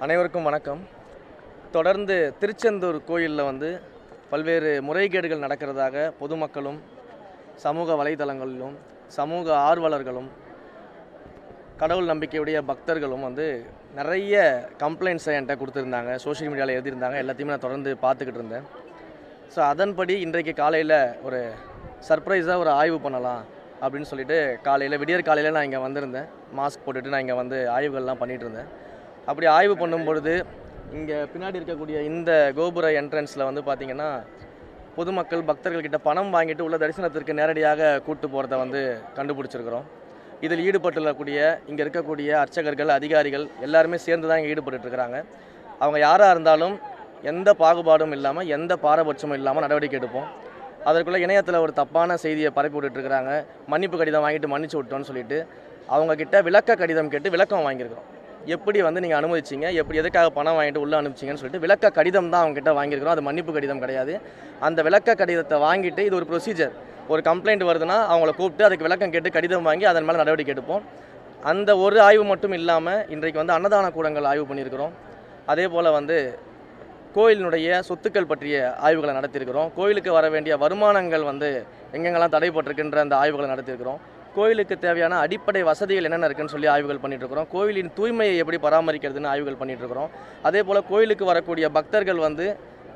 அனைவருக்கும் வணக்கம். தொடர்ந்து திருச்செந்தூர் கோயிலில் பல்வேறு முறைகேடுகள் நடக்கிறதாக பொதுமக்களும் சமூக வலைதளங்களிலும் சமூக ஆர்வலர்களும் கடவுள் நம்பிக்கையுடைய பக்தர்களும் நிறைய கம்ப்ளைண்ட்ஸை என்கிட்ட கொடுத்துருந்தாங்க. சோஷியல் மீடியாவில் எழுதியிருந்தாங்க. எல்லாத்தையுமே நான் தொடர்ந்து பார்த்துக்கிட்டு இருந்தேன். ஸோ அதன்படி இன்றைக்கு காலையில் ஒரு சர்ப்ரைஸாக ஒரு ஆய்வு பண்ணலாம் அப்படின்னு சொல்லிட்டு விடியற் காலையில் நான் இங்கே வந்திருந்தேன். மாஸ்க் போட்டுட்டு நான் இங்கே ஆய்வுகள்லாம் பண்ணிகிட்டு இருந்தேன். அப்படி ஆய்வு பண்ணும்பொழுது இங்கே பின்னாடி இருக்கக்கூடிய இந்த கோபுர என்ட்ரன்ஸில் பார்த்திங்கன்னா பொதுமக்கள் பக்தர்கள்கிட்ட பணம் வாங்கிட்டு உள்ள தரிசனத்திற்கு நேரடியாக கூட்டு போகிறத கண்டுபிடிச்சிருக்கிறோம். இதில் ஈடுபட்டுள்ளக்கூடிய இங்கே இருக்கக்கூடிய அர்ச்சகர்கள் அதிகாரிகள் எல்லாருமே சேர்ந்து தான் இங்கே ஈடுபட்டுருக்கிறாங்க. அவங்க யாராக இருந்தாலும் எந்த பாகுபாடும் இல்லாமல் எந்த பாரபட்சமும் இல்லாமல் நடவடிக்கை எடுப்போம். அதற்குள்ளே இணையத்தில் ஒரு தப்பான செய்தியை பரப்பி விட்டுட்டுருக்கிறாங்க. மன்னிப்பு கடிதம் வாங்கிட்டு மன்னிச்சு விட்டோன்னு சொல்லிட்டு அவங்கக்கிட்ட விளக்க கடிதம் கேட்டு விளக்கம் வாங்கியிருக்கிறோம். எப்படி நீங்கள் அனுமதிச்சிங்க, எப்படி எதுக்காக பணம் வாங்கிட்டு உள்ளே அனுப்பிச்சிங்கன்னு சொல்லிட்டு விளக்க கடிதம் தான் அவங்ககிட்ட வாங்கியிருக்கிறோம். அது மன்னிப்பு கடிதம் கிடையாது. அந்த விளக்க கடிதத்தை வாங்கிட்டு இது ஒரு ப்ரொசீஜர். ஒரு கம்ப்ளைண்ட் வருதுன்னா அவங்கள கூப்பிட்டு அதுக்கு விளக்கம் கேட்டு கடிதம் வாங்கி அதன் மேலே நடவடிக்கை எடுப்போம். அந்த ஒரு ஆய்வு மட்டும் இல்லாமல் இன்றைக்கு அன்னதான கூடங்கள் ஆய்வு பண்ணியிருக்கிறோம். அதே போல் கோயிலினுடைய சொத்துக்கள் பற்றிய ஆய்வுகளை நடத்தியிருக்கிறோம். கோயிலுக்கு வர வேண்டிய வருமானங்கள் எங்கெங்கெல்லாம் தடைப்பட்டிருக்கின்ற அந்த ஆய்வுகளை நடத்தியிருக்கிறோம். கோயிலுக்கு தேவையான அடிப்படை வசதிகள் என்னென்ன இருக்குன்னு சொல்லி ஆய்வுகள் பண்ணிகிட்ருக்கிறோம். கோயிலின் தூய்மையை எப்படி பராமரிக்கிறதுன்னு ஆய்வுகள் பண்ணிகிட்ருக்கிறோம். அதே போல் கோயிலுக்கு வரக்கூடிய பக்தர்கள்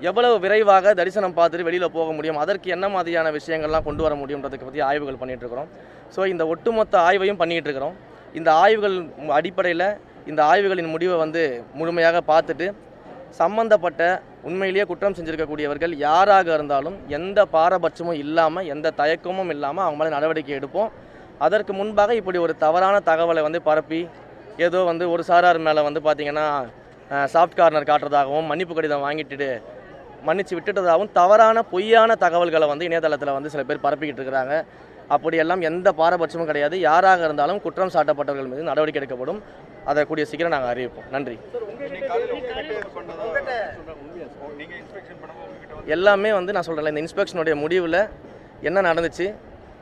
எவ்வளவு விரைவாக தரிசனம் பார்த்துட்டு வெளியில் போக முடியும், அதற்கு என்ன மாதிரியான விஷயங்கள்லாம் கொண்டு வர முடியுன்றதுக்கு பற்றி ஆய்வுகள் பண்ணிகிட்ருக்கிறோம். ஸோ இந்த ஒட்டுமொத்த ஆய்வையும் பண்ணிகிட்டு இருக்கிறோம். இந்த ஆய்வுகள் அடிப்படையில் இந்த ஆய்வுகளின் முடிவை முழுமையாக பார்த்துட்டு சம்பந்தப்பட்ட உண்மையிலேயே குற்றம் செஞ்சுருக்கக்கூடியவர்கள் யாராக இருந்தாலும் எந்த பாரபட்சமும் இல்லாமல் எந்த தயக்கமும் இல்லாமல் அவங்க மேலே நடவடிக்கை எடுப்போம். அதற்கு முன்பாக இப்படி ஒரு தவறான தகவலை பரப்பி ஏதோ ஒரு சாரார் மேலே பார்த்திங்கன்னா சாஃப்ட் கார்னர் காட்டுறதாகவும் மன்னிப்பு கடிதம் வாங்கிட்டு மன்னிச்சு விட்டுட்டதாகவும் தவறான பொய்யான தகவல்களை இணையதளத்தில் சில பேர் பரப்பிக்கிட்டு இருக்கிறாங்க. அப்படியெல்லாம் எந்த பாரபட்சமும் கிடையாது. யாராக இருந்தாலும் குற்றம் சாட்டப்பட்டவர்கள் மீது நடவடிக்கை எடுக்கப்படும். அதை கூடிய சீக்கிரம் நாங்கள் அறிவிப்போம். நன்றி. எல்லாமே நான் சொல்கிறேன், இந்த இன்ஸ்பெக்ஷனுடைய முடிவில் என்ன நடந்துச்சு,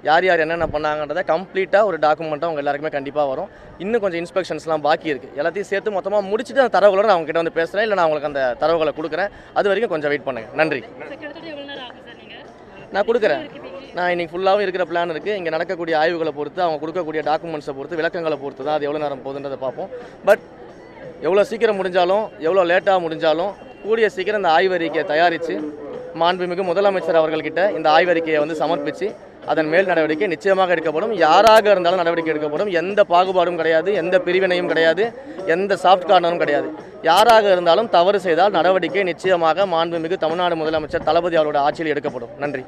யார் யார் என்னென்ன பண்ணாங்கன்றதை கம்ப்ளீட்டாக ஒரு டாக்குமெண்ட்டாக அவங்க எல்லாருக்குமே கண்டிப்பாக வரும். இன்னும் கொஞ்சம் இன்ஸ்பெக்ஷன்ஸ்லாம் பாக்கி இருக்குது. எல்லாத்தையும் சேர்த்து மொத்தமாக முடிச்சுட்டு அந்த தரவுகளோடு நான் அவங்ககிட்ட பேசுகிறேன். இல்லை நான் அவங்களுக்கு அந்த தரவுகளை கொடுக்குறேன். அது வரைக்கும் கொஞ்சம் வெயிட் பண்ணுங்கள். நன்றி. நான் கொடுக்குறேன். நான் இன்றைக்கி ஃபுல்லாகவும் இருக்கிற பிளான் இருக்குது. இங்கே நடக்கக்கூடிய ஆய்வுகளை பொறுத்து அவங்க கொடுக்கக்கூடிய டாக்குமெண்ட்ஸை பொறுத்து விளக்கங்களை பொறுத்து தான் அது எவ்வளோ நேரம் போகுதுன்றதை பார்ப்போம். பட் எவ்வளோ சீக்கிரம் முடிஞ்சாலும் எவ்வளோ லேட்டாக முடிஞ்சாலும் கூடிய சீக்கிரம் இந்த ஆய்வறிக்கையை தயாரித்து மாண்புமிகு முதலமைச்சர் அவர்கள்கிட்ட இந்த ஆய்வறிக்கையை சமர்ப்பித்து அதன் மேல் நடவடிக்கை நிச்சயமாக எடுக்கப்படும். யாராக இருந்தாலும் நடவடிக்கை எடுக்கப்படும். எந்த பாகுபாடும் கிடையாது, எந்த பிரிவினையும் கிடையாது, எந்த சாஃப்ட் கார்னரும் கிடையாது. யாராக இருந்தாலும் தவறு செய்தால் நடவடிக்கை நிச்சயமாக மாண்புமிகு தமிழ்நாடு முதலமைச்சர் தளபதி அவரோட ஆட்சியில் எடுக்கப்படும். நன்றி.